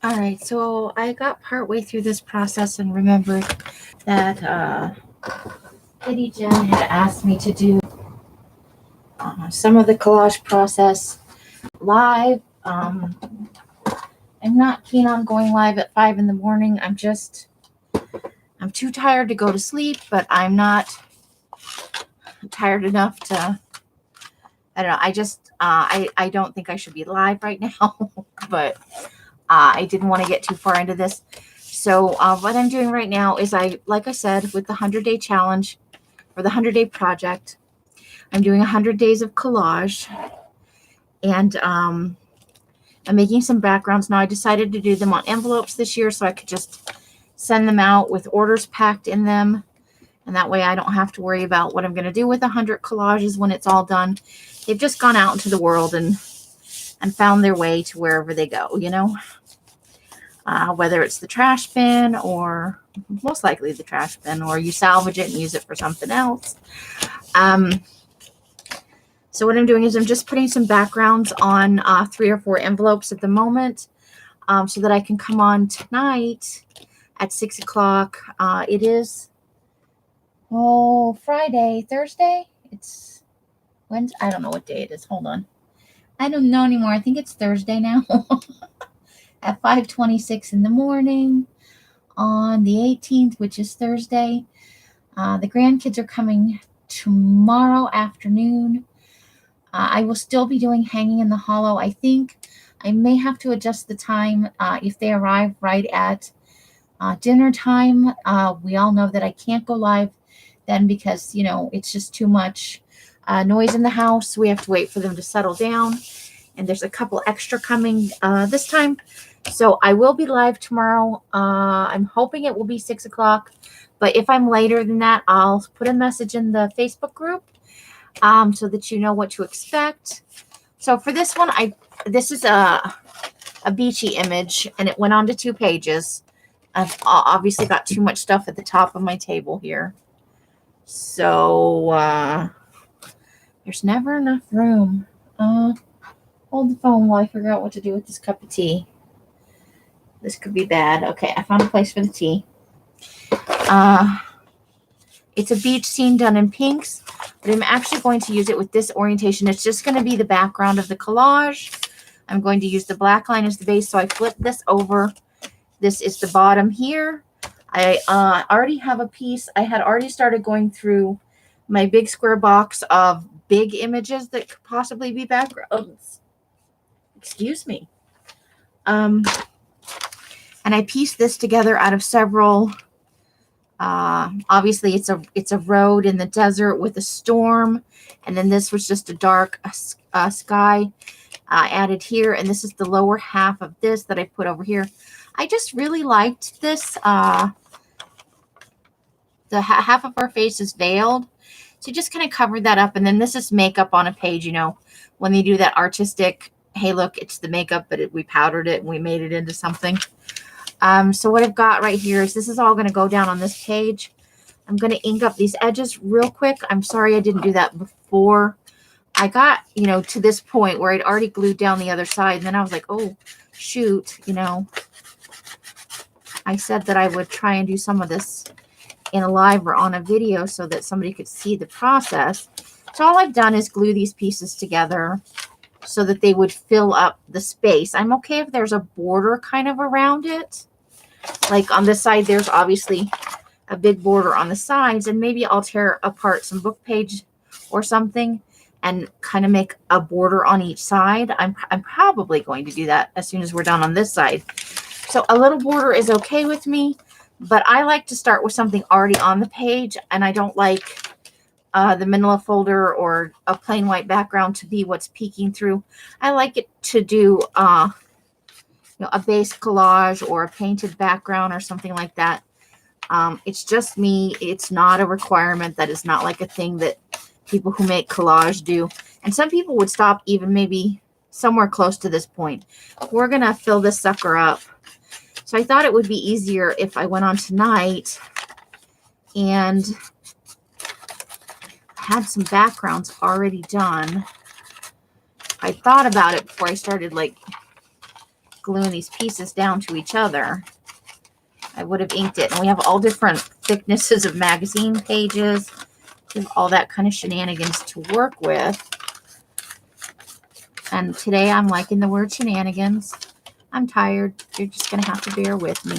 All right, so I got partway through this process and remembered that Kitty Jen had asked me to do some of the collage process live. I'm not keen on going live at 5 in the morning. I'm too tired to go to sleep, but I'm not tired enough to, I don't know. I don't think I should be live right now, but I didn't want to get too far into this. So what I'm doing right now is like I said, with the 100-day challenge or the 100-day project, I'm doing 100 days of collage, and I'm making some backgrounds. Now I decided to do them on envelopes this year so I could just send them out with orders packed in them. And that way I don't have to worry about what I'm going to do with 100 collages when it's all done. They've just gone out into the world and found their way to wherever they go, whether it's the trash bin, or most likely the trash bin, or you salvage it and use it for something else. So what I'm doing is I'm just putting some backgrounds on 3 or 4 envelopes at the moment, so that I can come on tonight at 6 o'clock. It is Thursday. It's Wednesday. I don't know what day it is. Hold on. I don't know anymore. I think it's Thursday now. At 5:26 in the morning on the 18th, which is Thursday. The grandkids are coming tomorrow afternoon. I will still be doing Hanging in the Hollow. I think I may have to adjust the time if they arrive right at dinner time. We all know that I can't go live then because, it's just too much noise in the house. We have to wait for them to settle down. And there's a couple extra coming this time. So I will be live tomorrow. I'm hoping it will be 6 o'clock. But if I'm later than that, I'll put a message in the Facebook group so that you know what to expect. So for this one, this is a beachy image, and it went on to 2 pages. I've obviously got too much stuff at the top of my table here. So there's never enough room. Hold the phone while I figure out what to do with this cup of tea. This could be bad. Okay, I found a place for the tea. It's a beach scene done in pinks, but I'm actually going to use it with this orientation. It's just going to be the background of the collage. I'm going to use the black line as the base, so I flip this over. This is the bottom here. I already have a piece. I had already started going through my big square box of big images that could possibly be backgrounds. Excuse me. And I pieced this together out of several. Obviously, it's a road in the desert with a storm, and then this was just a dark sky added here, and this is the lower half of this that I put over here. I just really liked this. The half of our face is veiled, so just kind of covered that up, and then this is makeup on a page. When they do that artistic, hey, look, it's the makeup, but we powdered it and we made it into something. So what I've got right here is this is all going to go down on this page. I'm going to ink up these edges real quick. I'm sorry I didn't do that before. I got, to this point where I'd already glued down the other side. And then I was like, oh, shoot, I said that I would try and do some of this in a live or on a video so that somebody could see the process. So all I've done is glue these pieces together so that they would fill up the space. I'm okay if there's a border kind of around it. Like on this side, there's obviously a big border on the sides, and maybe I'll tear apart some book page or something and kind of make a border on each side. I'm probably going to do that as soon as we're done on this side. So a little border is okay with me, but I like to start with something already on the page, and I don't like the manila folder or a plain white background to be what's peeking through. I like it to do a base collage or a painted background or something like that. It's just me. It's not a requirement. That is not like a thing that people who make collage do. And some people would stop even maybe somewhere close to this point. We're going to fill this sucker up. So I thought it would be easier if I went on tonight and had some backgrounds already done. I thought about it before I started gluing these pieces down to each other, I would have inked it. And we have all different thicknesses of magazine pages. We have all that kind of shenanigans to work with. And today I'm liking the word shenanigans. I'm tired. You're just going to have to bear with me.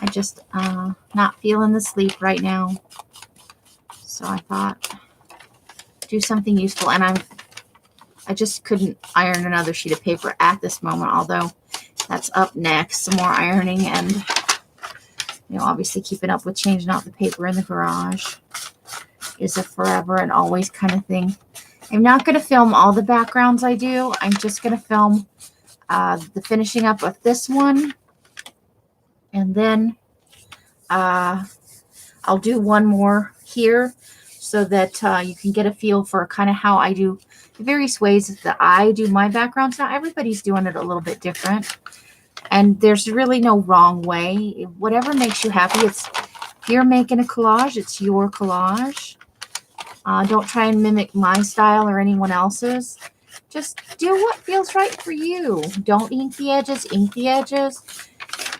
I just not feeling the sleep right now. So I thought do something useful. And I just couldn't iron another sheet of paper at this moment, although that's up next. Some more ironing and, you know, obviously keeping up with changing out the paper in the garage is a forever and always kind of thing. I'm not going to film all the backgrounds I do. I'm just going to film the finishing up of this one. And then I'll do one more here so that you can get a feel for kind of how I do the various ways that I do my backgrounds. Now, everybody's doing it a little bit different. And there's really no wrong way. Whatever makes you happy. If you're making a collage, it's your collage. Don't try and mimic my style or anyone else's. Just do what feels right for you. Don't ink the edges. Ink the edges.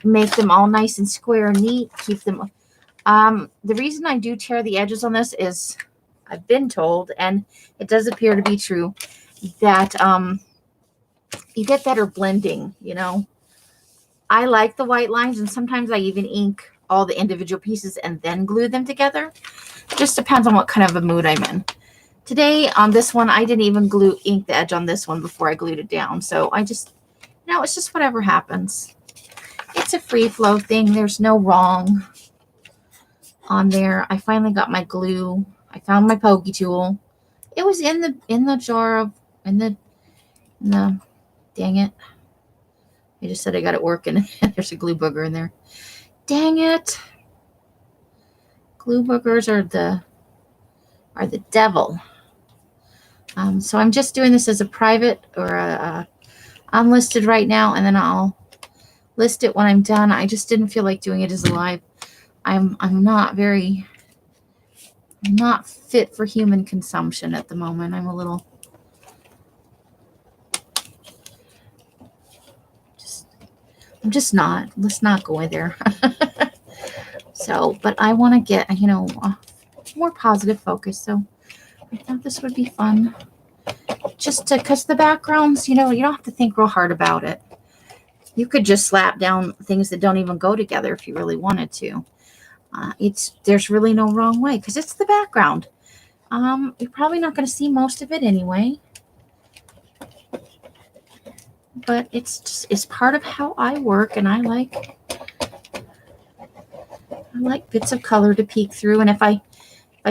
Make them all nice and square and neat. Keep them. The reason I do tear the edges on this is I've been told, and it does appear to be true, that you get better blending, you know. I like the white lines, and sometimes I even ink all the individual pieces and then glue them together. Just depends on what kind of a mood I'm in. Today on this one, I didn't even ink the edge on this one before I glued it down. So I just, you know, it's just whatever happens. It's a free flow thing. There's no wrong on there. I finally got my glue. I found my pokey tool. It was in the jar of dang it. I just said I got it working. There's a glue booger in there. Dang it. Glue boogers are the devil. So I'm just doing this as a private or a unlisted right now, and then I'll list it when I'm done. I just didn't feel like doing it as a live. I'm not fit for human consumption at the moment. I'm a little I'm just not. Let's not go there. So, but I want to get, you know, more positive focus. So I thought this would be fun. Just because the backgrounds, you know, you don't have to think real hard about it. You could just slap down things that don't even go together if you really wanted to. There's really no wrong way because it's the background. You're probably not going to see most of it anyway. But it's part of how I work, and I like bits of color to peek through. And if I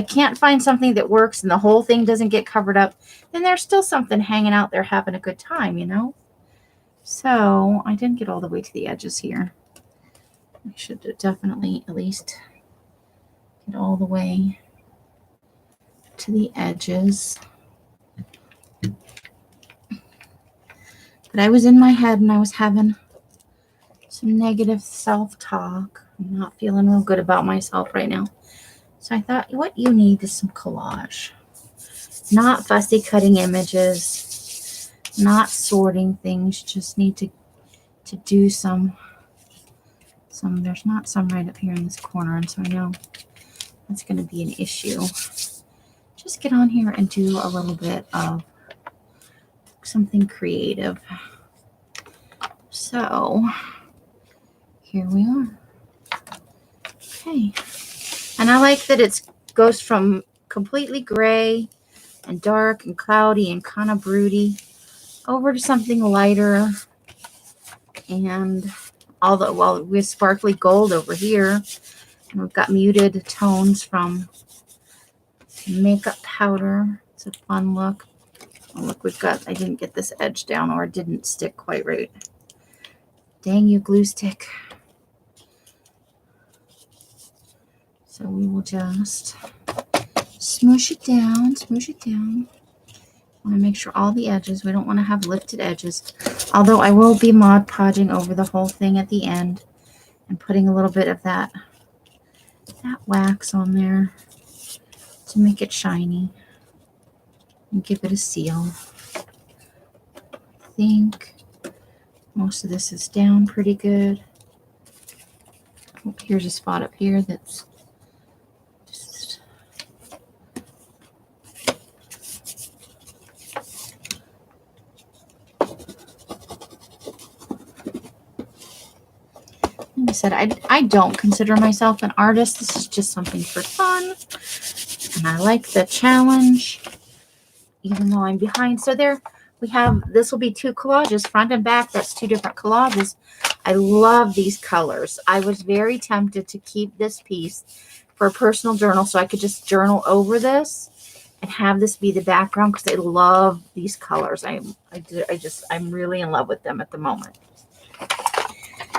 can't find something that works and the whole thing doesn't get covered up, then there's still something hanging out there having a good time, you know. So I didn't get all the way to the edges here. I should definitely at least get all the way to the edges. But I was in my head and I was having some negative self-talk. I'm not feeling real good about myself right now. So I thought, what you need is some collage. Not fussy cutting images, not sorting things. Just need to do some. There's not some right up here in this corner, and so I know that's going to be an issue. Just get on here and do a little bit of something creative. So here we are. Okay. And I like that it goes from completely gray and dark and cloudy and kind of broody over to something lighter. And although, we have sparkly gold over here, and we've got muted tones from makeup powder. It's a fun look. Oh, look, I didn't get this edge down, or it didn't stick quite right. Dang you, glue stick. So we will just smoosh it down. Want to make sure all the edges, we don't want to have lifted edges. Although I will be Mod Podging over the whole thing at the end and putting a little bit of that wax on there to make it shiny. and give it a seal. I think most of this is down pretty good. Oh, here's a spot up here that's just... Like I said, I don't consider myself an artist. This is just something for fun. And I like the challenge, even though I'm behind. So there we have, this will be 2 collages, front and back. That's 2 different collages. I love these colors. I was very tempted to keep this piece for a personal journal so I could just journal over this and have this be the background because I love these colors. I'm really in love with them at the moment.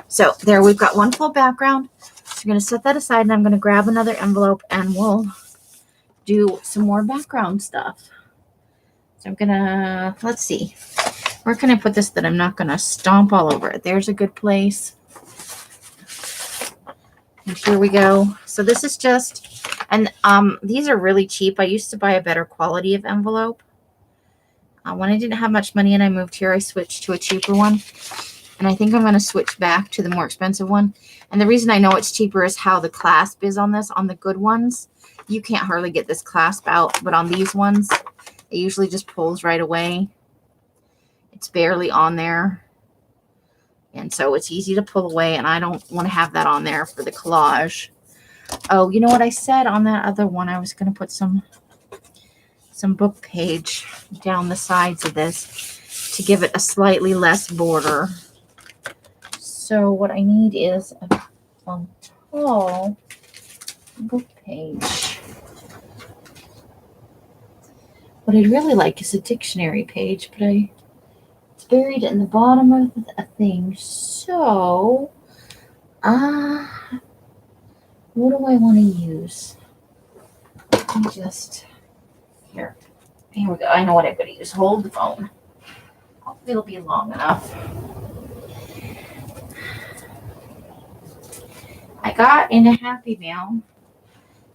So there we've got one full background. So I'm going to set that aside and I'm going to grab another envelope and we'll do some more background stuff. So I'm going to, let's see. Where can I put this that I'm not going to stomp all over it? There's a good place. And here we go. So this is just, and these are really cheap. I used to buy a better quality of envelope. When I didn't have much money and I moved here, I switched to a cheaper one. And I think I'm going to switch back to the more expensive one. And the reason I know it's cheaper is how the clasp is on this. On the good ones, you can't hardly get this clasp out. But on these ones, it usually just pulls right away. It's barely on there. And so it's easy to pull away. And I don't want to have that on there for the collage. Oh, you know what I said on that other one? I was going to put some book page down the sides of this to give it a slightly less border. So what I need is a tall book page. What I'd really like is a dictionary page, but it's buried in the bottom of a thing. So, what do I want to use? Let me just, here we go. I know what I'm going to use. Hold the phone. Hopefully it'll be long enough. I got into Happy Mail.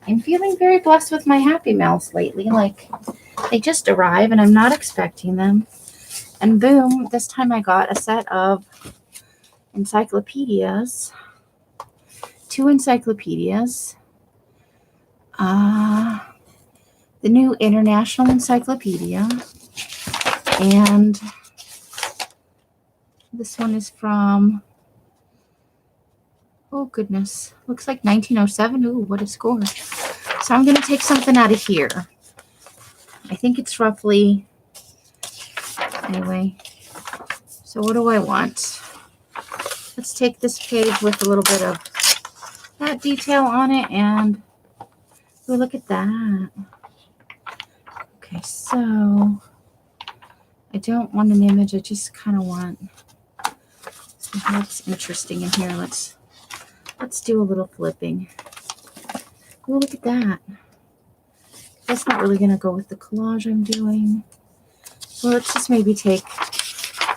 I'm feeling very blessed with my Happy Mails lately. Like, they just arrive and I'm not expecting them. And boom, this time I got a set of encyclopedias. 2 encyclopedias. The new International Encyclopedia. And this one is from, oh goodness, looks like 1907. Ooh, what a score. So I'm going to take something out of here. I think it's roughly, anyway. So what do I want? Let's take this page with a little bit of that detail on it and oh, look at that. Okay, so I don't want an image. I just kind of want something that's interesting in here. Let's do a little flipping. Oh, look at that. That's not really going to go with the collage I'm doing. So let's just maybe take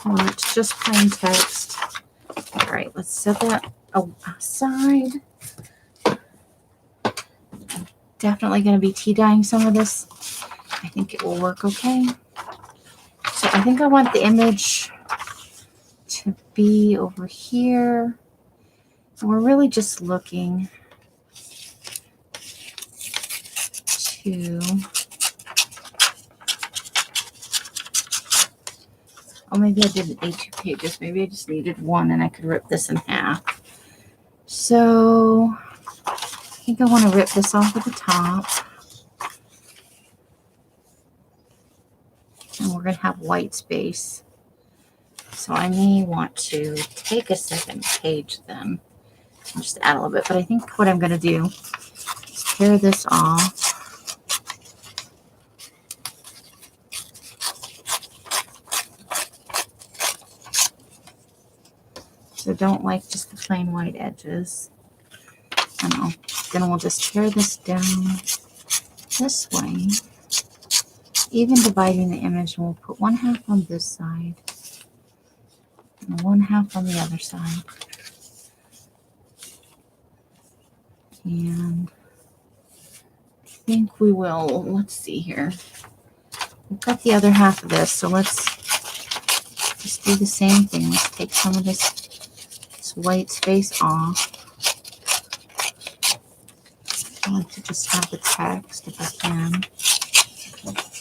one that's just plain text. All right, let's set that aside. I'm definitely going to be tea dyeing some of this. I think it will work okay. So I think I want the image to be over here. And we're really just looking to, oh, maybe I didn't need 2 pages. Maybe I just needed 1 and I could rip this in half. So I think I want to rip this off at the top. And we're going to have white space. So I may want to take a second page then and just add a little bit. But I think what I'm going to do is tear this off. So don't like just the plain white edges. I know. Then we'll just tear this down this way. Even dividing the image, and we'll put 1/2 on this side and 1/2 on the other side. And I think we will, let's see here. we've got the other half of this, so let's just do the same thing. Let's take some of this white space off. I like to just have the text if I can.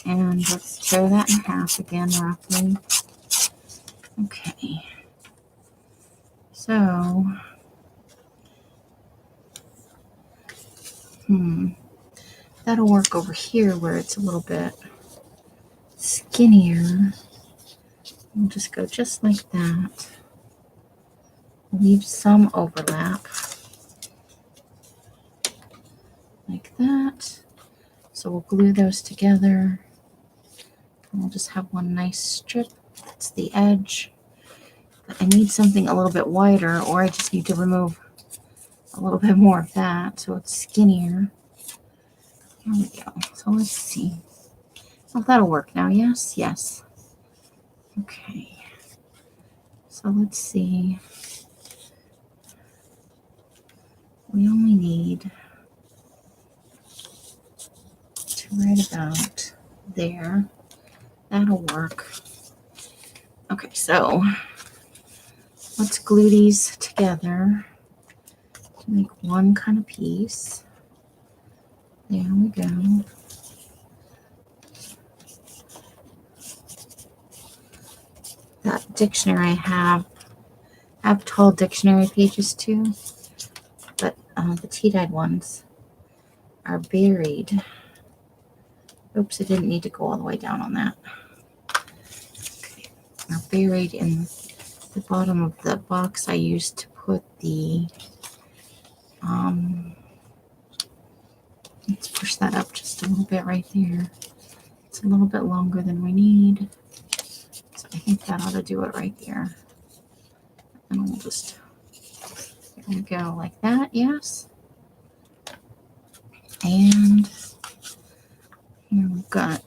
And let's tear that in half again, roughly. Okay. So, that'll work over here where it's a little bit skinnier. We'll just go just like that. Leave some overlap. Like that. So we'll glue those together. And we'll just have one nice strip. That's the edge. But I need something a little bit wider, or I just need to remove a little bit more of that so it's skinnier. Here we go. So let's see. Oh, that'll work now. Yes, yes. Okay. So let's see. We only need to right about there. That'll work. Okay, so let's glue these together to make one kind of piece. There we go. That dictionary I have tall dictionary pages too, but the tea-dyed ones are buried. Oops, I didn't need to go all the way down on that. Okay, are buried in the bottom of the box I used to put the, let's push that up just a little bit right there. It's a little bit longer than we need. So I think that ought to do it right there. And we'll just, there we go, like that, yes. And here we've got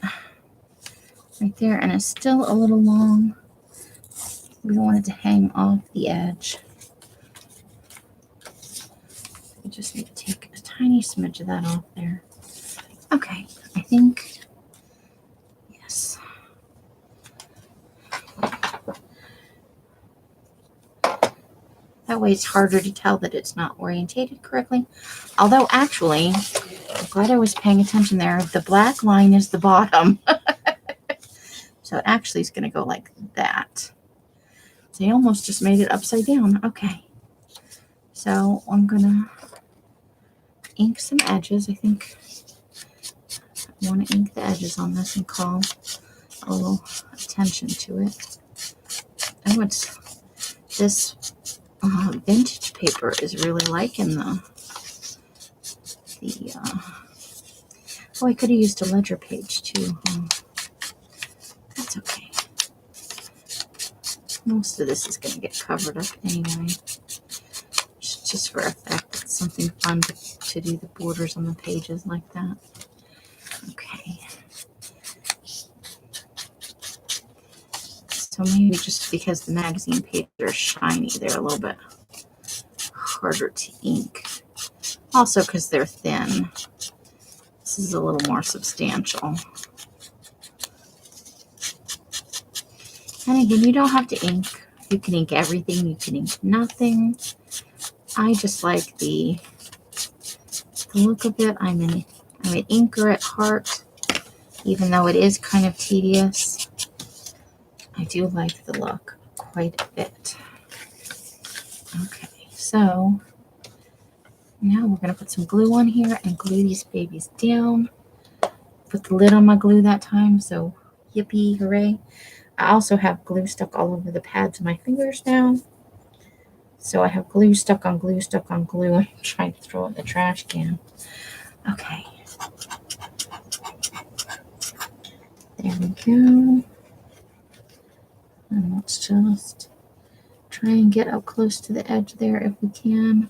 right there, and it's still a little long. We don't want it to hang off the edge. We just need to take a tiny smidge of that off there. Okay, I think, yes. That way it's harder to tell that it's not orientated correctly. Although actually, I'm glad I was paying attention there. The black line is the bottom. So it actually is going to go like that. So I almost just made it upside down. Okay. So I'm going to ink some edges. I think I want to ink the edges on this and call a little attention to it. Oh, it's this vintage paper is really liking the oh, I could have used a ledger page too. That's okay. Most of this is going to get covered up anyway. Just for effect. It's something fun to do the borders on the pages like that. Okay. So maybe just because the magazine pages are shiny, they're a little bit harder to ink. Also because they're thin. This is a little more substantial. And again, you don't have to ink. You can ink everything. You can ink nothing. I just like the look of it. I'm an inker at heart, even though it is kind of tedious. I do like the look quite a bit. Okay, so now we're going to put some glue on here and glue these babies down. Put the lid on my glue that time, so yippee, hooray. I also have glue stuck all over the pads of my fingers now. So I have glue stuck on glue stuck on glue. I'm trying to throw it in the trash can. Okay. There we go. And let's just try and get up close to the edge there if we can.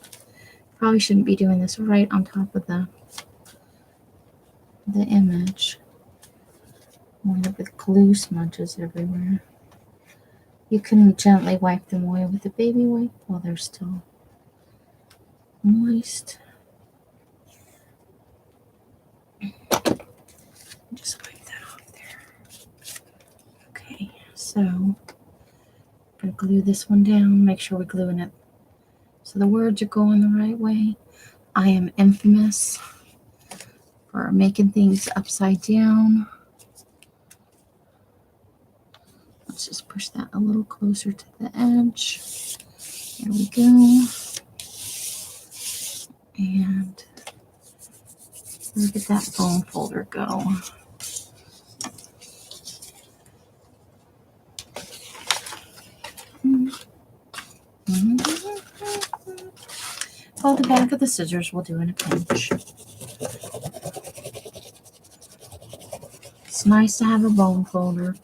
Probably shouldn't be doing this right on top of the image. Wind up with glue smudges everywhere. You can gently wipe them away with a baby wipe while they're still moist. Just wipe that off there. So I'm going to glue this one down, make sure we're gluing it so the words are going the right way. I am infamous for making things upside down. Let's just push that a little closer to the edge. There we go. And look at that bone folder go. Hold the back of the scissors, we'll do in a pinch. It's nice to have a bone folder,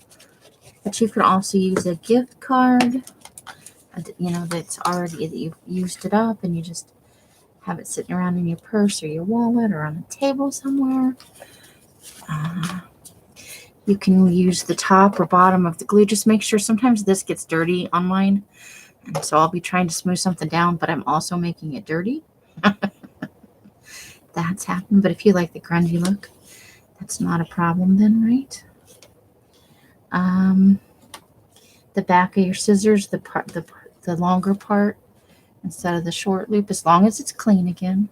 but you could also use a gift card, you know, that's already, that you've used it up and you just have it sitting around in your purse or your wallet or on a table somewhere. You can use the top or bottom of the glue. Just make sure, sometimes this gets dirty on mine, and so I'll be trying to smooth something down, but I'm also making it dirty. That's happened, but if you like the grungy look, that's not a problem then, right? The back of your scissors, the longer part instead of the short loop, as long as it's clean again.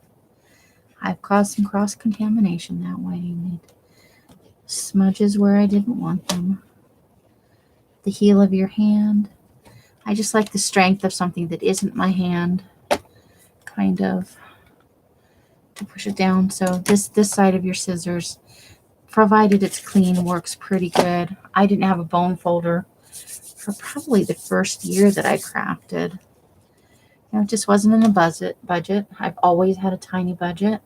I've caused some cross-contamination that way. You made smudges where I didn't want them. The heel of your hand. I just like the strength of something that isn't my hand, kind of, to push it down. So this side of your scissors, provided it's clean, works pretty good. I didn't have a bone folder for probably the first year that I crafted. You know, it just wasn't in a budget. I've always had a tiny budget.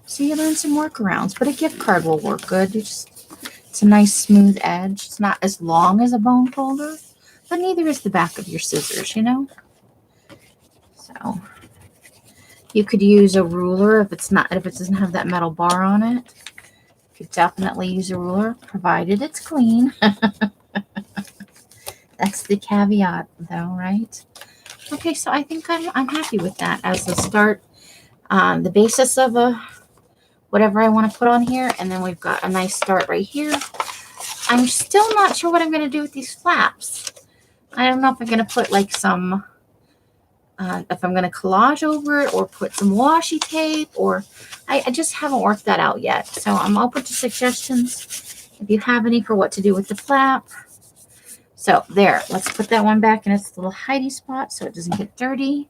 So you learn some workarounds, but a gift card will work good. It's a nice smooth edge. It's not as long as a bone folder, but neither is the back of your scissors, you know? So you could use a ruler if it doesn't have that metal bar on it. You could definitely use a ruler, provided it's clean. That's the caveat though, right? Okay, so I think I'm happy with that as the start, the basis of whatever I want to put on here, and then we've got a nice start right here. I'm still not sure what I'm going to do with these flaps. I don't know if I'm going to put like some, if I'm going to collage over it or put some washi tape, or I just haven't worked that out yet. So I'm open to suggestions if you have any for what to do with the flap. So there, let's put that one back in its little hidey spot so it doesn't get dirty.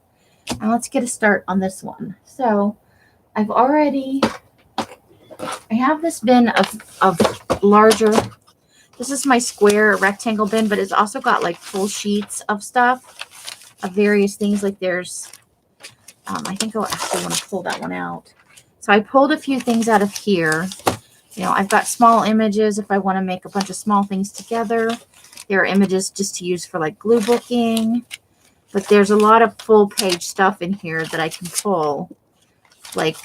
And let's get a start on this one. So I have this bin of larger, this is my square rectangle bin, but it's also got like full sheets of stuff of various things. Like there's, I think I'll actually want to pull that one out. So I pulled a few things out of here. You know, I've got small images if I want to make a bunch of small things together. There are images just to use for like glue booking, but there's a lot of full page stuff in here that I can pull. Like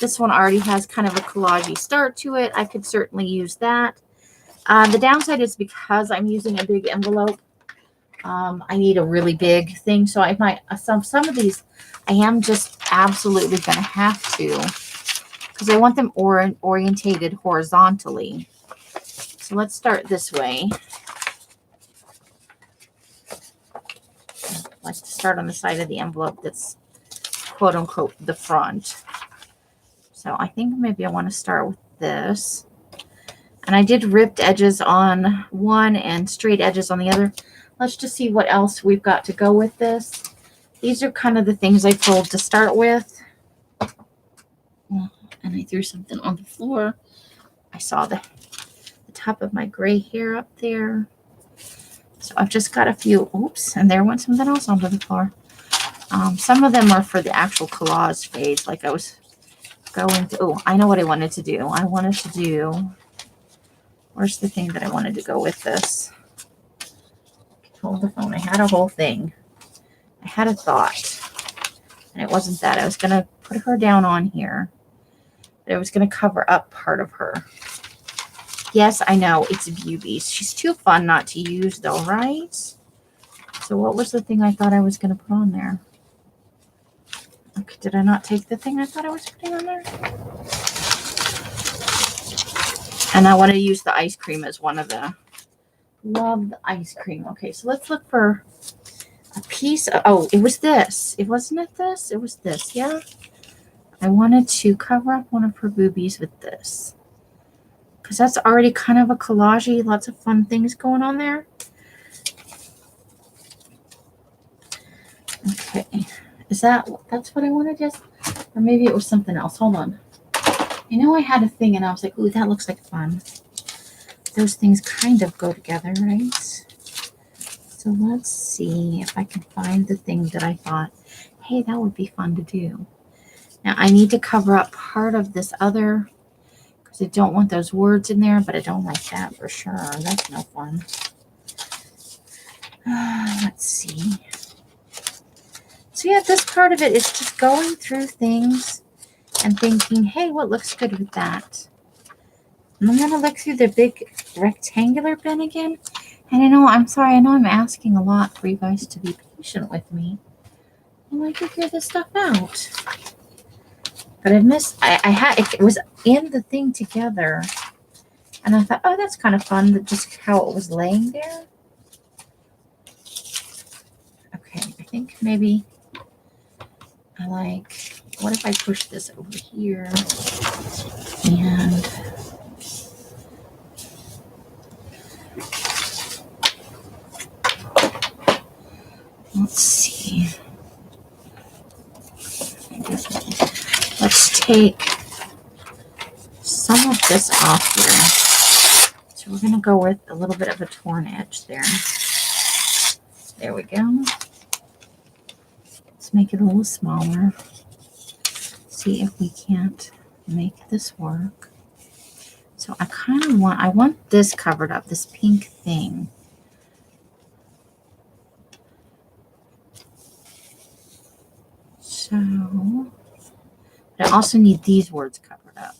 this one already has kind of a collage-y start to it. I could certainly use that. The downside is because I'm using a big envelope, I need a really big thing. So I might, some of these I am just absolutely going to have to, because I want them orientated horizontally. So let's start this way. I like to start on the side of the envelope that's quote unquote the front. So I think maybe I want to start with this. And I did ripped edges on one and straight edges on the other. Let's just see what else we've got to go with this. These are kind of the things I pulled to start with. And I threw something on the floor. I saw the top of my gray hair up there. So I've just got a few, oops, and there went something else onto the floor. Some of them are for the actual collage phase, like I was going to, oh, I know what I wanted to do. I wanted to do, where's the thing that I wanted to go with this? Hold the phone. I had a whole thing. I had a thought, and it wasn't that. I was going to put her down on here, but I was going to cover up part of her. Yes, I know, it's a beauty. She's too fun not to use though, right? So what was the thing I thought I was going to put on there? Okay, did I not take the thing I thought I was putting on there? And I want to use the ice cream as one of the, love the ice cream. Okay, so let's look for a piece of, oh, it was this. It wasn't it this? It was this, yeah. I wanted to cover up one of her boobies with this. Because that's already kind of a collage-y, lots of fun things going on there. Okay, that's what I wanted, just, or maybe it was something else. Hold on. I know I had a thing and I was like, ooh, that looks like fun. Those things kind of go together, right? So let's see if I can find the thing that I thought, hey, that would be fun to do. Now I need to cover up part of this other, because I don't want those words in there, but I don't like that for sure. That's no fun. Let's see. So yeah, this part of it is just going through things and thinking, hey, what looks good with that? And I'm going to look through the big rectangular bin again. And I know, I'm sorry, I know I'm asking a lot for you guys to be patient with me. I like to figure this stuff out. But it was in the thing together. And I thought, oh, that's kind of fun, that just how it was laying there. Okay, I think maybe I like, what if I push this over here? And let's see. Let's take some of this off here. So we're going to go with a little bit of a torn edge there. There we go. Let's make it a little smaller. See if we can't make this work. So I want this covered up, this pink thing. So I also need these words covered up.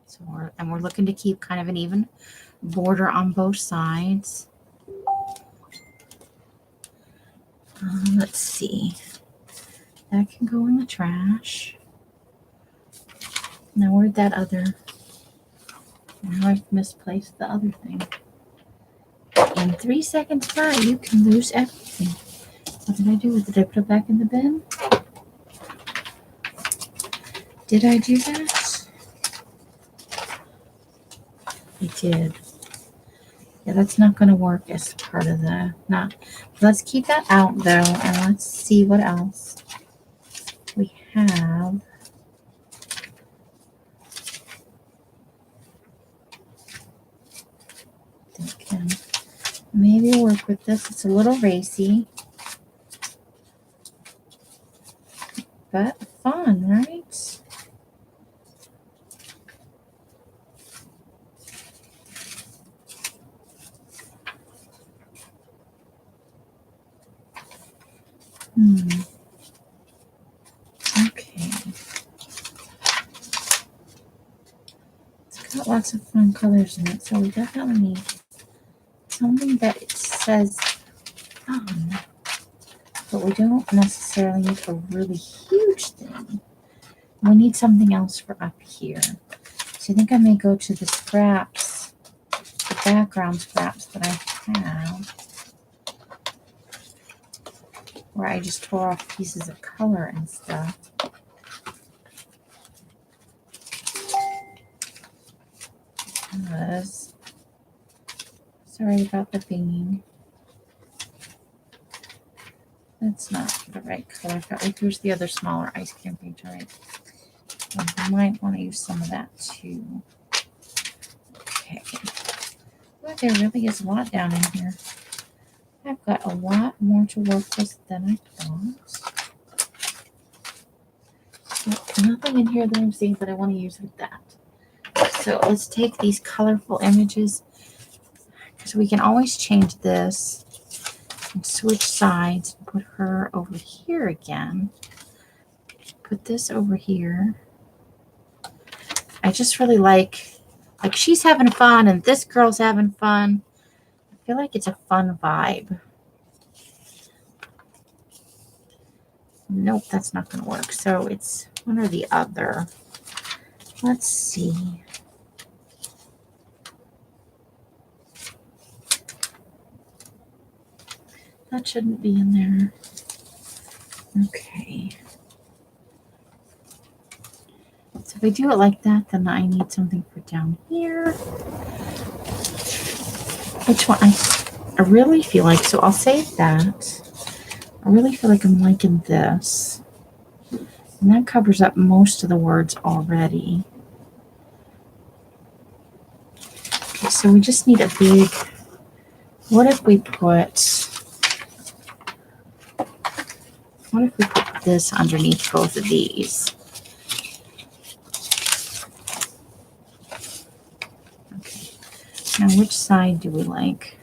So we're looking to keep kind of an even border on both sides. Let's see. That can go in the trash. Now where'd that other? Now I've misplaced the other thing. In 3 seconds flat, you can lose everything. What did I do? Did I put it back in the bin? Did I do that? I did. Yeah, that's not going to work as part of the, not. Let's keep that out though, and let's see what else we have. Okay. Maybe work with this. It's a little racy, but fun, right? Okay. It's got lots of fun colors in it, so we definitely need something that it says fun, but we don't necessarily need a really huge thing. We need something else for up here. So I think I may go to the scraps, the background scraps that I have, where I just tore off pieces of color and stuff. Sorry about the binging. That's not the right color. Here's the other smaller ice cream page. All right. I might want to use some of that too. Okay. Well, there really is a lot down in here. I've got a lot more to work with than I thought. Nothing in here that I'm seeing that I want to use with that. So let's take these colorful images, because we can always change this and switch sides and put her over here again. Put this over here. I just really like she's having fun and this girl's having fun. I feel like it's a fun vibe. Nope, that's not going to work. So it's one or the other. Let's see. That shouldn't be in there. Okay. So if I do it like that, then I need something for down here. Which one? I really feel like, so I'll save that. I really feel like I'm liking this. And that covers up most of the words already. Okay, so we just need a big, what if we put this underneath both of these? Okay, now which side do we like?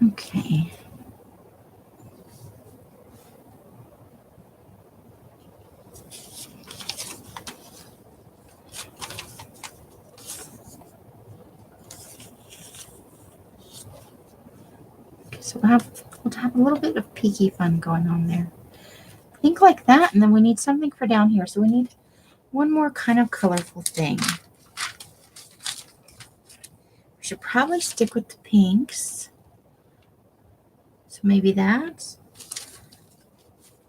Okay. So we'll have a little bit of peeky fun going on there. Think like that, and then we need something for down here. So we need one more kind of colorful thing. We should probably stick with the pinks. So maybe that.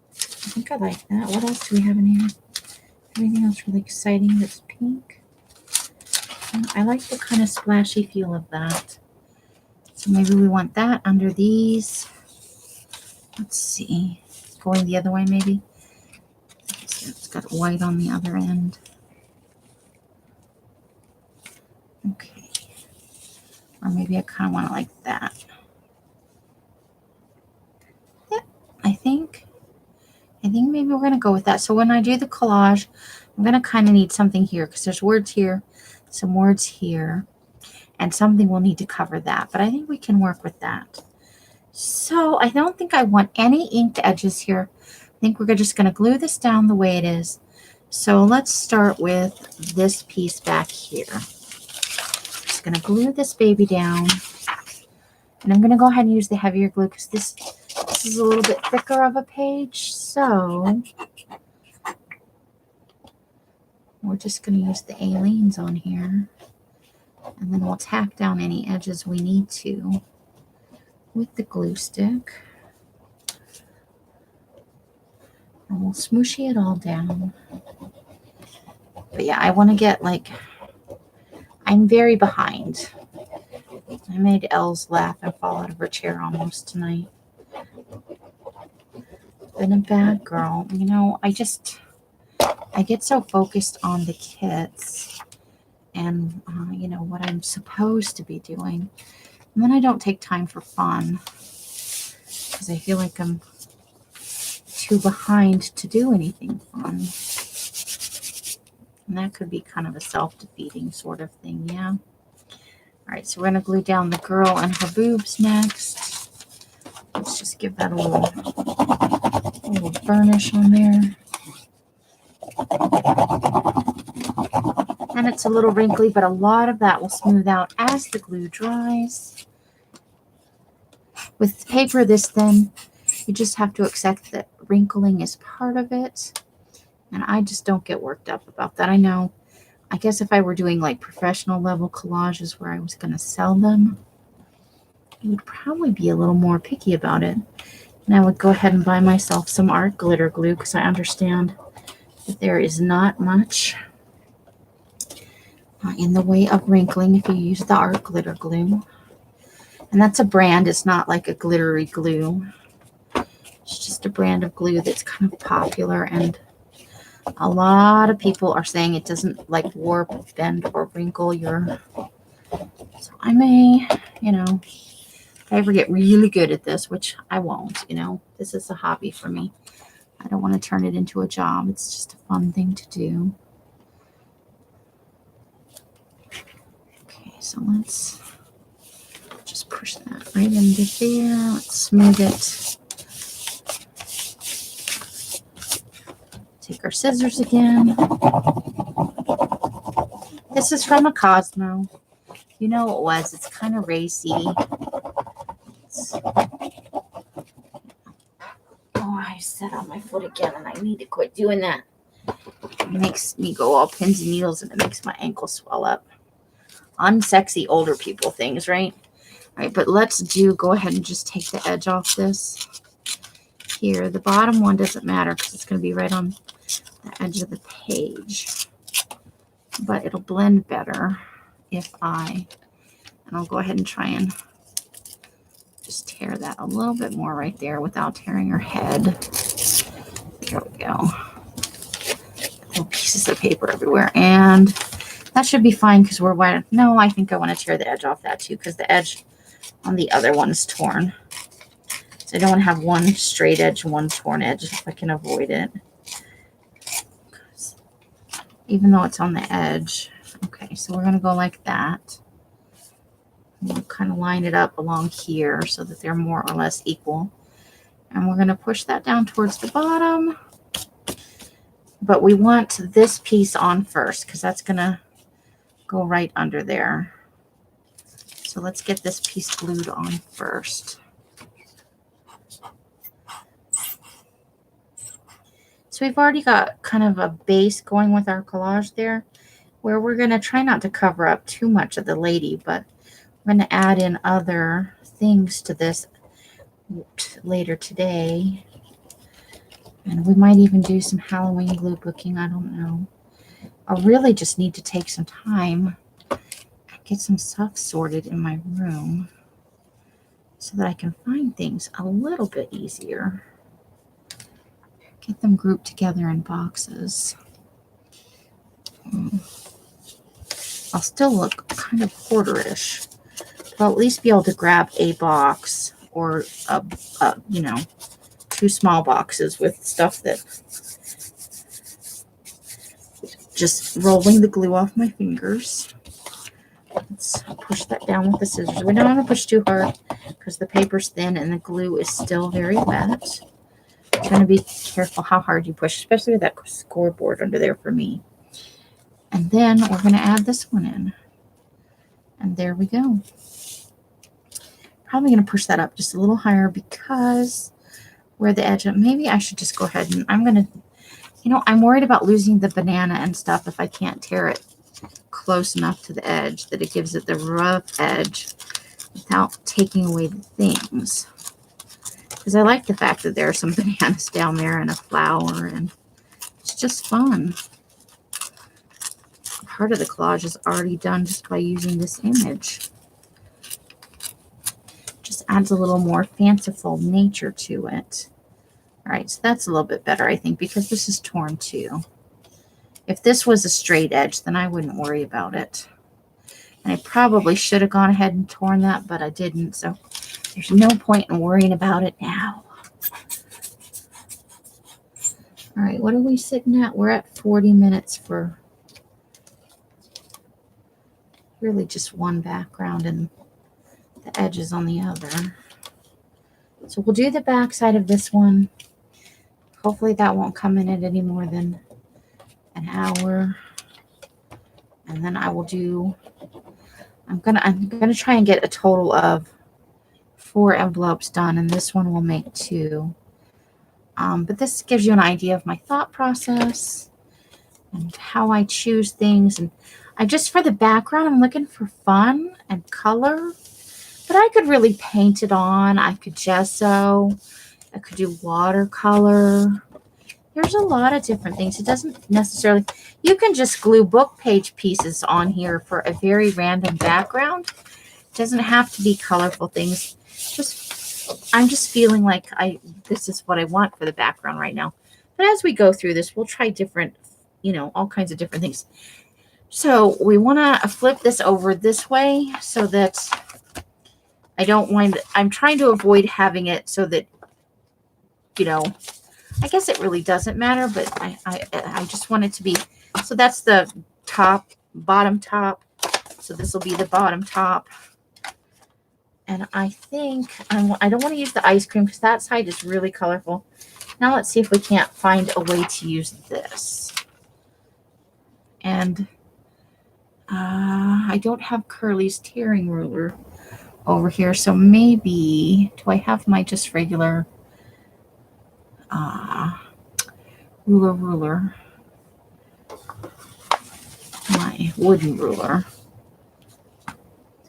I think I like that. What else do we have in here? Anything else really exciting that's pink? I like the kind of splashy feel of that. So maybe we want that under these. Let's see. Going the other way maybe. It's got white on the other end. Okay. Or maybe I kind of want it like that. Yep, I think maybe we're going to go with that. So when I do the collage, I'm going to kind of need something here because there's words here, some words here, and something will need to cover that. But I think we can work with that. So I don't think I want any inked edges here. I think we're just going to glue this down the way it is. So let's start with this piece back here. Just going to glue this baby down. And I'm going to go ahead and use the heavier glue because this is a little bit thicker of a page. So we're just going to use the Aleene's on here. And then we'll tack down any edges we need to with the glue stick. And we'll smooshy it all down. But yeah, I want to get like, I'm very behind. I made Els laugh and fall out of her chair almost tonight. Been a bad girl. You know, I get so focused on the kits and, you know, what I'm supposed to be doing. And then I don't take time for fun because I feel like I'm too behind to do anything fun. And that could be kind of a self-defeating sort of thing, yeah. All right, so we're going to glue down the girl and her boobs next. Let's just give that a little burnish on there. And it's a little wrinkly, but a lot of that will smooth out as the glue dries. With paper this thin, you just have to accept that wrinkling is part of it. And I just don't get worked up about that. I know, I guess if I were doing like professional level collages where I was going to sell them, I would probably be a little more picky about it. And I would go ahead and buy myself some art glitter glue because I understand that there is not much in the way of wrinkling if you use the art glitter glue. And that's a brand. It's not like a glittery glue. It's just a brand of glue that's kind of popular, and a lot of people are saying it doesn't like warp, bend, or wrinkle your. So I may, you know, if I ever get really good at this, which I won't, you know, this is a hobby for me. I don't want to turn it into a job. It's just a fun thing to do. Okay, so let's just push that right into there. Let's smooth it. Take our scissors again. This is from a Cosmo. You know it was. It's kind of racy. Oh, I sat on my foot again, and I need to quit doing that. It makes me go all pins and needles, and it makes my ankle swell up. Unsexy older people things, right? All right, but let's go ahead and just take the edge off this. Here, the bottom one doesn't matter because it's going to be right on the edge of the page. But it'll blend better if and I'll go ahead and try and just tear that a little bit more right there without tearing her head. There we go. Little pieces of paper everywhere. And that should be fine because we're white. No, I think I want to tear the edge off that too because the edge on the other one is torn. So I don't want to have one straight edge, one torn edge if I can avoid it. Even though it's on the edge. Okay, so we're going to go like that. We'll kind of line it up along here so that they're more or less equal. And we're going to push that down towards the bottom. But we want this piece on first because that's going to go right under there. So let's get this piece glued on first. So we've already got kind of a base going with our collage there, where we're going to try not to cover up too much of the lady, but we're going to add in other things to this later today. And we might even do some Halloween glue booking. I don't know. I really just need to take some time and get some stuff sorted in my room so that I can find things a little bit easier. Get them grouped together in boxes. I'll still look kind of hoarderish. But I'll at least be able to grab a box or, you know, 2 small boxes with stuff that just rolling the glue off my fingers. Let's push that down with the scissors. We don't want to push too hard because the paper's thin and the glue is still very wet. You're going to be careful how hard you push, especially with that scoreboard under there for me. And then we're going to add this one in. And there we go. Probably going to push that up just a little higher because where the edge, maybe I should just go ahead and I'm going to, you know, I'm worried about losing the banana and stuff if I can't tear it close enough to the edge that it gives it the rough edge without taking away the things. Because I like the fact that there are some bananas down there and a flower, and it's just fun. Part of the collage is already done just by using this image. Just adds a little more fanciful nature to it. All right, so that's a little bit better, I think, because this is torn too. If this was a straight edge, then I wouldn't worry about it. And I probably should have gone ahead and torn that, but I didn't, so there's no point in worrying about it now. All right, what are we sitting at? We're at 40 minutes for really just one background and the edges on the other. So we'll do the back side of this one. Hopefully that won't come in at any more than an hour. And then I will do, I'm gonna try and get a total of 4 envelopes done, and this one will make 2. But this gives you an idea of my thought process and how I choose things. And I just, for the background, I'm looking for fun and color, but I could really paint it on. I could gesso, I could do watercolor. There's a lot of different things. It doesn't necessarily, you can just glue book page pieces on here for a very random background. It doesn't have to be colorful things. I'm just feeling like this is what I want for the background right now. But as we go through this, we'll try different, you know, all kinds of different things. So we want to flip this over this way so that I don't wind, I'm trying to avoid having it so that, you know, I guess it really doesn't matter, but I just want it to be, so that's the top, bottom top. So this will be the bottom top. And I think I don't want to use the ice cream because that side is really colorful. Now let's see if we can't find a way to use this. And I don't have Curly's tearing ruler over here. So maybe, do I have my just regular ruler? My wooden ruler. It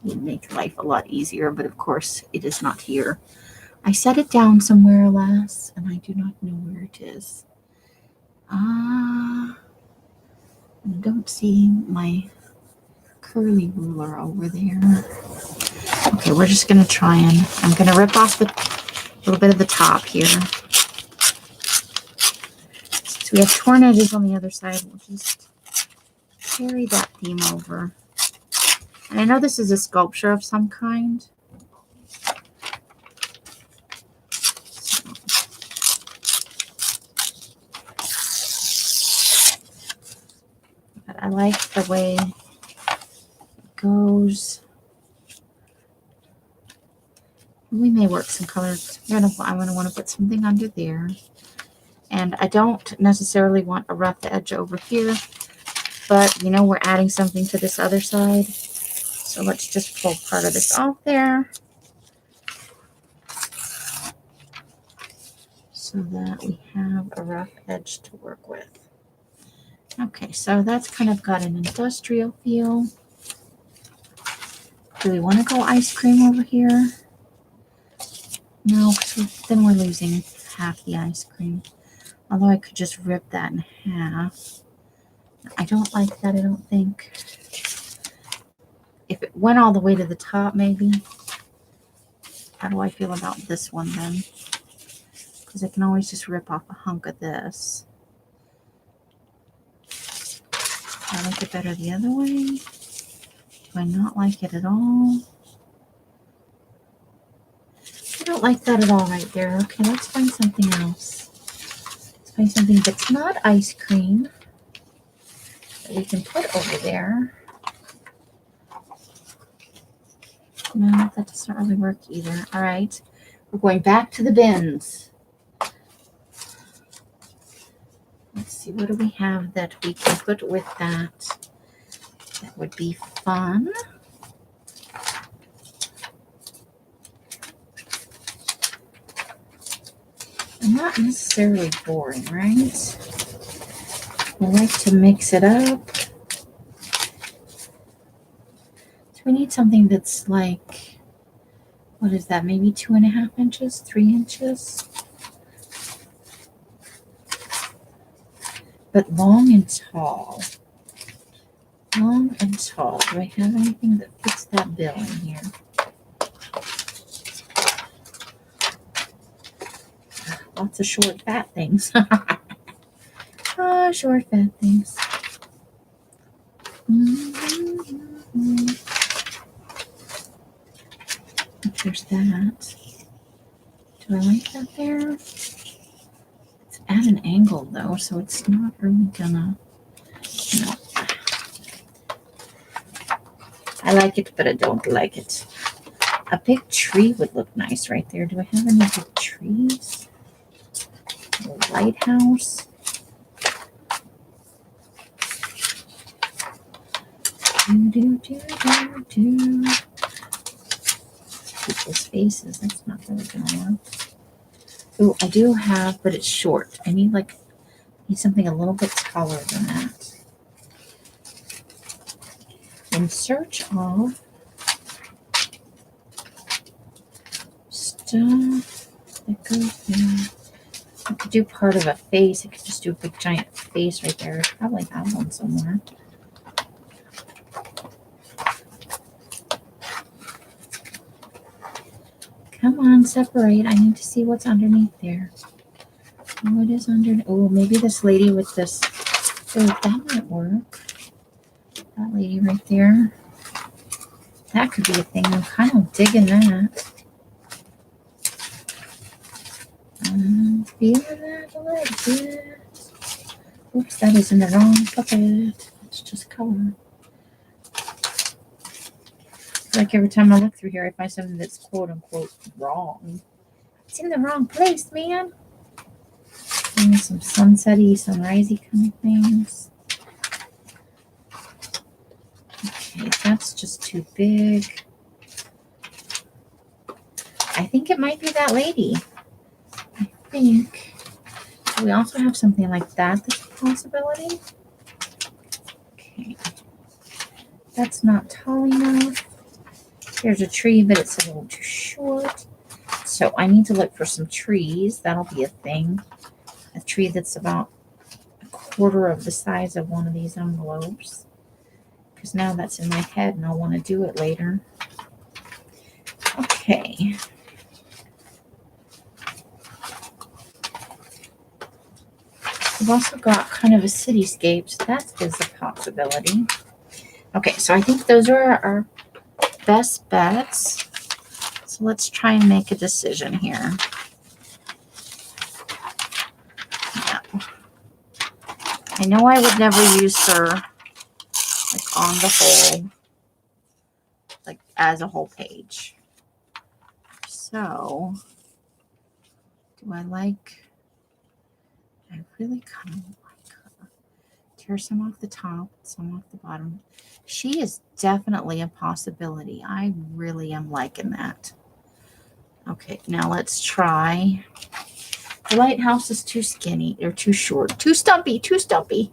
would make life a lot easier, but of course it is not here. I set it down somewhere, alas, and I do not know where it is. I don't see my curly ruler over there. Okay, we're just going to try and, I'm going to rip off a little bit of the top here. So we have torn edges on the other side. We'll just carry that theme over. And I know this is a sculpture of some kind. But I like the way it goes. We may work some colors. I'm going to want to put something under there. And I don't necessarily want a rough edge over here. But, you know, we're adding something to this other side. So let's just pull part of this off there. So that we have a rough edge to work with. Okay, so that's kind of got an industrial feel. Do we want to go ice cream over here? No, because then we're losing half the ice cream. Although I could just rip that in half. I don't like that, I don't think. If it went all the way to the top, maybe. How do I feel about this one then? Because I can always just rip off a hunk of this. I like it better the other way. Do I not like it at all? I don't like that at all right there. Okay, let's find something else. Let's find something that's not ice cream that we can put over there. No, that doesn't really work either. All right, we're going back to the bins. Let's see, what do we have that we can put with that? That would be fun. And not necessarily boring, right? I like to mix it up. So we need something that's like, what is that? Maybe 2.5 inches, 3 inches? But long and tall. Long and tall. Do I have anything that fits that bill in here? Lots of short, fat things. Short, fat things. There's that. Do I like that there? It's at an angle though, so it's not really gonna. No. I like it, but I don't like it. A big tree would look nice right there. Do I have any big trees? A lighthouse. People's faces. That's not really gonna work. Oh, I do have, but it's short. I need something a little bit taller than that. In search of stuff that goes there. I could do part of a face. I could just do a big giant face right there. I probably have one somewhere. Come on, separate. I need to see what's underneath there. What is under? Oh, maybe this lady with this. Oh, that might work. That lady right there. That could be a thing. I'm kind of digging that. I'm feeling that a little bit. Oops, that is in the wrong bucket. It's just color. Like every time I look through here, I find something that's quote unquote wrong. It's in the wrong place, man. And some sunsetty, sunrisey kind of things. Okay, that's just too big. I think it might be that lady. I think we also have something like that that's a possibility. Okay. That's not tall enough. There's a tree, but it's a little too short. So I need to look for some trees. That'll be a thing. A tree that's about a quarter of the size of one of these envelopes. Because now that's in my head and I'll want to do it later. Okay. We've also got kind of a cityscape, so that is a possibility. Okay, so I think those are our best bets. So let's try and make a decision here. Yeah. I know I would never use her like on the whole, like as a whole page. So do I like, I really kind of like her. Tear some off the top, some off the bottom. She is definitely a possibility. I really am liking that. Okay, now let's try. The lighthouse is too skinny or too short, too stumpy, too stumpy.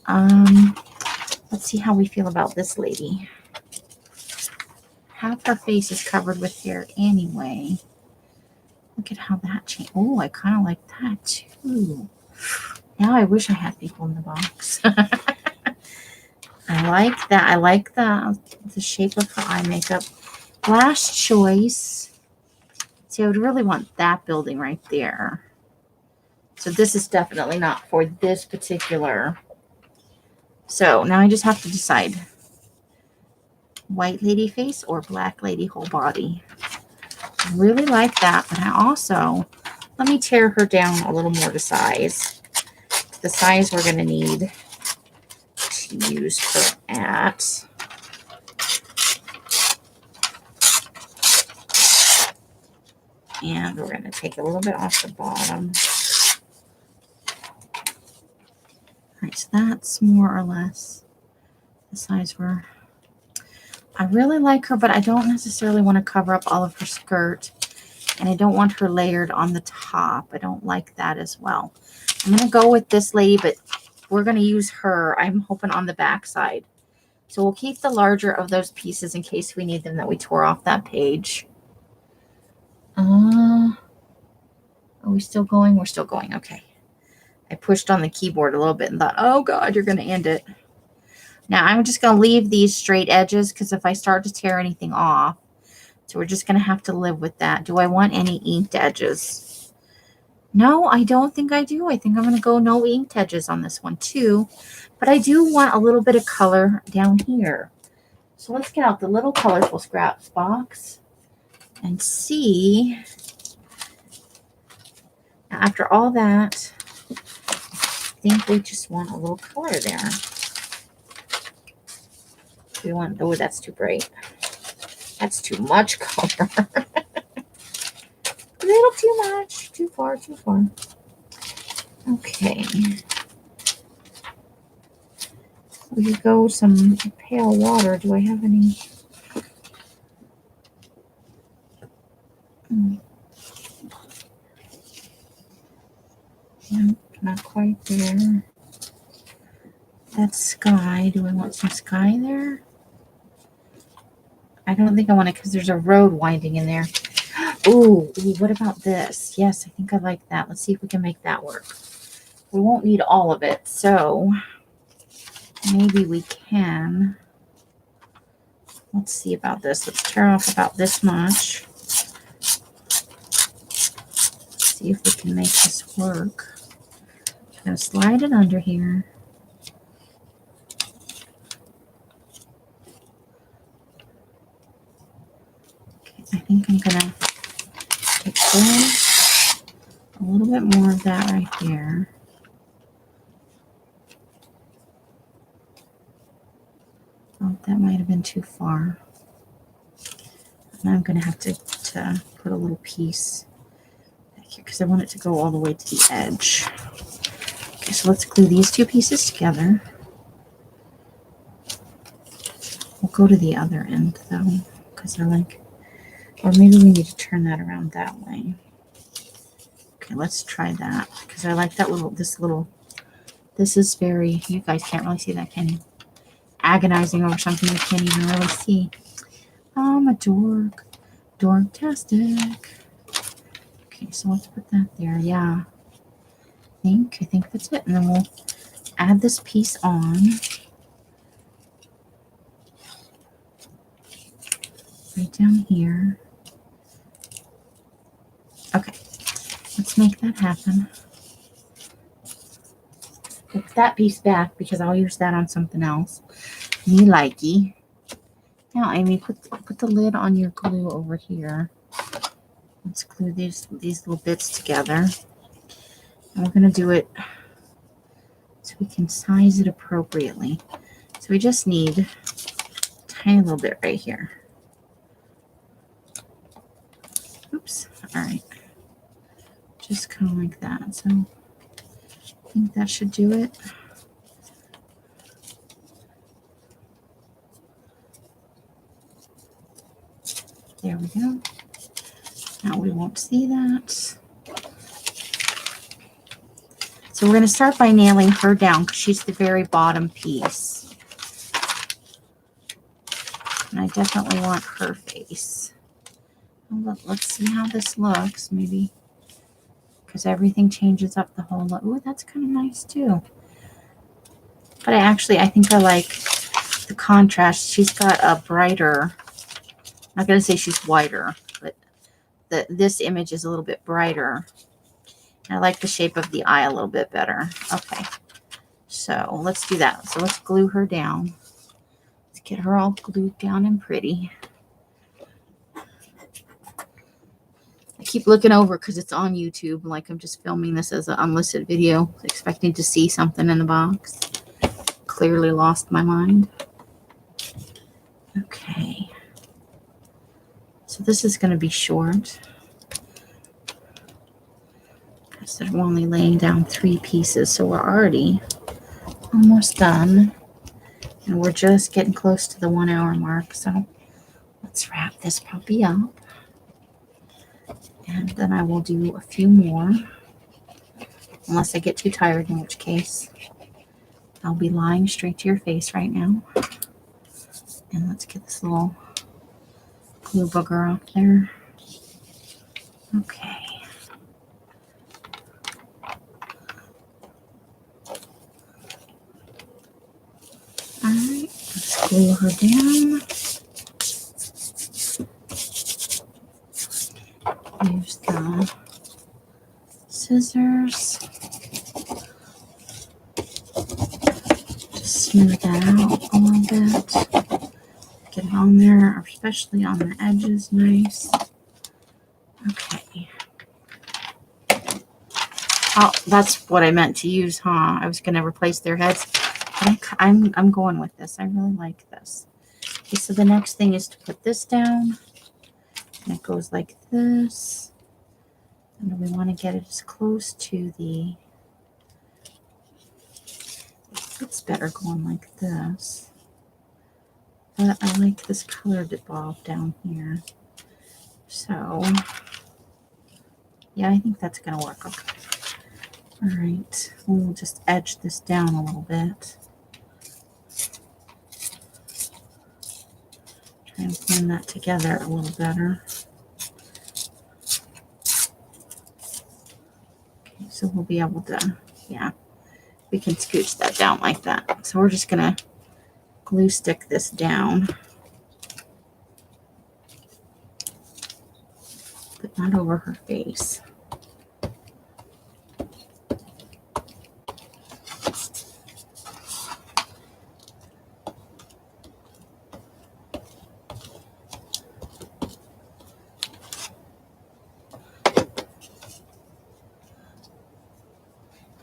Let's see how we feel about this lady. Half her face is covered with hair anyway. Look at how that changed. Oh, I kind of like that too. Now I wish I had people in the box. I like that. I like the shape of her eye makeup. Last choice. See, I would really want that building right there. So this is definitely not for this particular. So now I just have to decide. White lady face or black lady whole body. I really like that, but I also, let me tear her down a little more to size. The size we're going to need to use her at. And we're going to take a little bit off the bottom. All right, so that's more or less the size we're... I really like her, but I don't necessarily want to cover up all of her skirt. And I don't want her layered on the top. I don't like that as well. I'm going to go with this lady, but we're going to use her, I'm hoping, on the back side. So we'll keep the larger of those pieces in case we need them that we tore off that page. Are we still going? We're still going. Okay. I pushed on the keyboard a little bit and thought, oh God, you're going to end it. Now I'm just going to leave these straight edges because if I start to tear anything off, so we're just going to have to live with that. Do I want any inked edges? No, I don't think I do. I think I'm going to go no inked edges on this one too. But I do want a little bit of color down here. So let's get out the little colorful scraps box and see. Now, after all that, I think we just want a little color there. We want, oh, that's too bright. That's too much color. A little too much. Too far, too far. Okay. We could go some pale water. Do I have any? Nope, not quite there. That's sky. Do I want some sky there? I don't think I want it because there's a road winding in there. Ooh, what about this? Yes, I think I like that. Let's see if we can make that work. We won't need all of it, so maybe we can. Let's see about this. Let's tear off about this much. See if we can make this work. I'm going to slide it under here. Okay, I think I'm going to take this, a little bit more of that right there. Oh, that might have been too far. And I'm going to have to put a little piece back here because I want it to go all the way to the edge. Okay, so let's glue these two pieces together. We'll go to the other end though because they're like Or maybe we need to turn that around that way. Okay, let's try that because I like that this is very, you guys can't really see that, can you? Agonizing over something you can't even really see. I'm a dork. Dorktastic. Okay, so let's put that there. Yeah. I think that's it. And then we'll add this piece on. Right down here. Okay. Let's make that happen. Put that piece back because I'll use that on something else. Me likey. Now, Amy, put the lid on your glue over here. Let's glue these little bits together. And we're going to do it so we can size it appropriately. So we just need a tiny little bit right here. Oops. All right. Just kind of like that. So I think that should do it. There we go. Now we won't see that. So we're going to start by nailing her down because she's the very bottom piece. And I definitely want her face. Well, let's see how this looks, maybe. Because everything changes up the whole look. Ooh, that's kind of nice too. But I think I like the contrast. She's got a brighter, I'm not going to say she's whiter, but this image is a little bit brighter. I like the shape of the eye a little bit better. Okay, so let's do that. So let's glue her down. Let's get her all glued down and pretty. I keep looking over because it's on YouTube, like I'm just filming this as an unlisted video, expecting to see something in the box. Clearly lost my mind. Okay. So this is going to be short. So we're only laying down 3 pieces, so we're already almost done. And we're just getting close to the 1 hour mark, so let's wrap this puppy up. And then I will do a few more, unless I get too tired, in which case I'll be lying straight to your face right now. And let's get this little glue booger off there. Okay. Alright, let's glue her down. Use the scissors. Just smooth that out a little bit. Get it on there, especially on the edges, nice. Okay. Oh, that's what I meant to use, huh? I was going to replace their heads. But I'm going with this. I really like this. Okay, so the next thing is to put this down. And it goes like this. And we want to get it as close to the... It's better going like this. But I like this colored bob down here. So, yeah, I think that's going to work. Okay. All right. We'll just edge this down a little bit. Try and blend that together a little better. Okay, so we'll be able to, yeah, we can scooch that down like that. So we're just going to glue stick this down. But not over her face.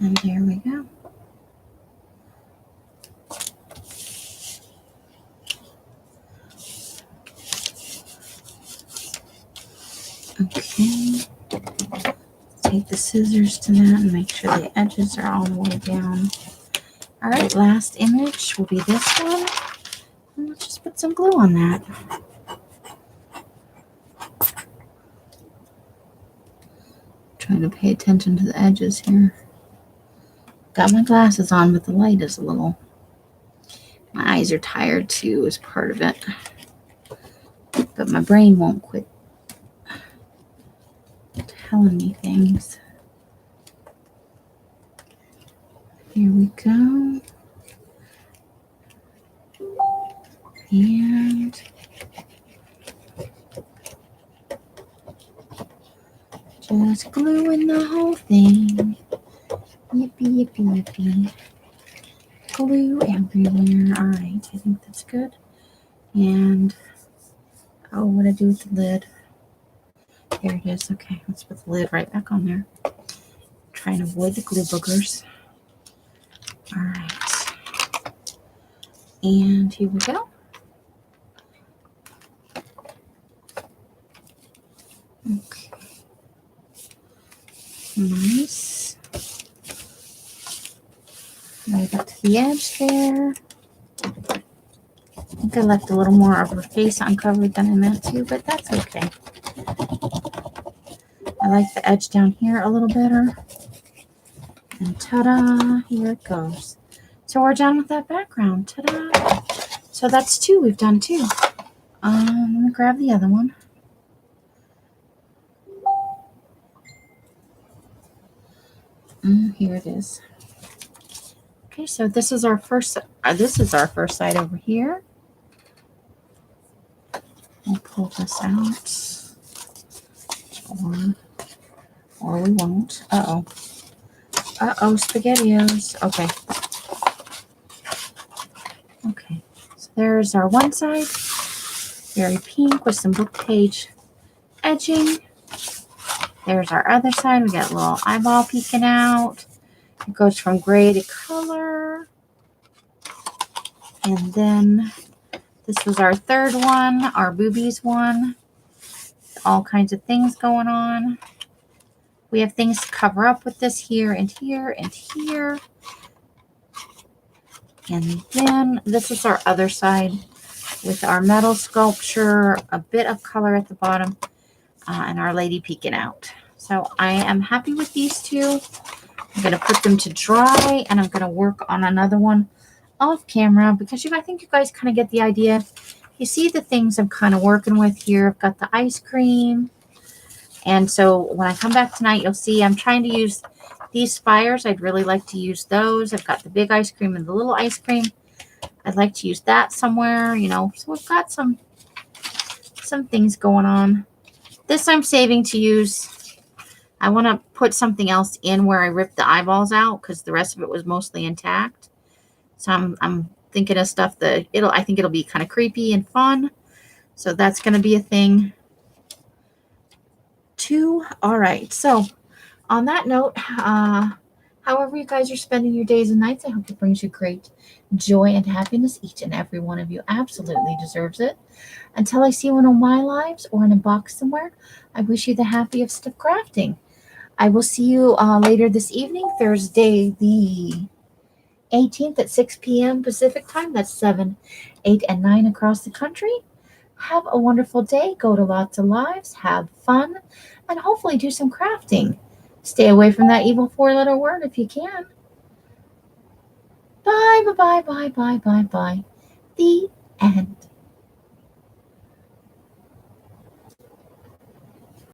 And there we go. Okay. Take the scissors to that and make sure the edges are all the way down. All right, last image will be this one. And let's just put some glue on that. Trying to pay attention to the edges here. Got my glasses on, but the light is a little... My eyes are tired too as part of it. But my brain won't quit telling me things. Here we go. And just gluing the whole thing. Yippee, yippee, yippee. Glue everywhere. All right, I think that's good. And, oh, what do I do with the lid? There it is. Okay, let's put the lid right back on there. Try and avoid the glue boogers. All right. And here we go. Okay. Nice. Right up to the edge there. I think I left a little more of her face uncovered than I meant to, but that's okay. I like the edge down here a little better. And ta-da, here it goes. So we're done with that background. Ta-da. So that's 2. We've done 2. Let me grab the other one. Here it is. Okay, so this is our first side over here. We'll pull this out. Or we won't. Uh-oh. Uh-oh, SpaghettiOs. Okay. Okay. So there's our one side. Very pink with some book page edging. There's our other side. We got a little eyeball peeking out. It goes from gray to color. And then this was our third one, our boobies one. All kinds of things going on. We have things to cover up with this here and here and here. And then this is our other side with our metal sculpture, a bit of color at the bottom, and Our Lady peeking out. So I am happy with these 2. I'm going to put them to dry, and I'm going to work on another one off camera because I think you guys kind of get the idea. You see the things I'm kind of working with here. I've got the ice cream. And so when I come back tonight, you'll see I'm trying to use these spires. I'd really like to use those. I've got the big ice cream and the little ice cream. I'd like to use that somewhere, you know. So we've got some things going on. This I'm saving to use. I want to put something else in where I ripped the eyeballs out because the rest of it was mostly intact. So I'm thinking of stuff that I think it'll be kind of creepy and fun. So that's going to be a thing too. All right. So on that note, however you guys are spending your days and nights, I hope it brings you great joy and happiness. Each and every one of you absolutely deserves it. Until I see you in one of my lives or in a box somewhere, I wish you the happiest of crafting. I will see you later this evening, Thursday the 18th at 6 p.m. Pacific time. That's 7, 8, and 9 across the country. Have a wonderful day. Go to lots of lives. Have fun. And hopefully do some crafting. Stay away from that evil 4-letter word if you can. Bye, bye, bye, bye, bye, bye, bye. The end.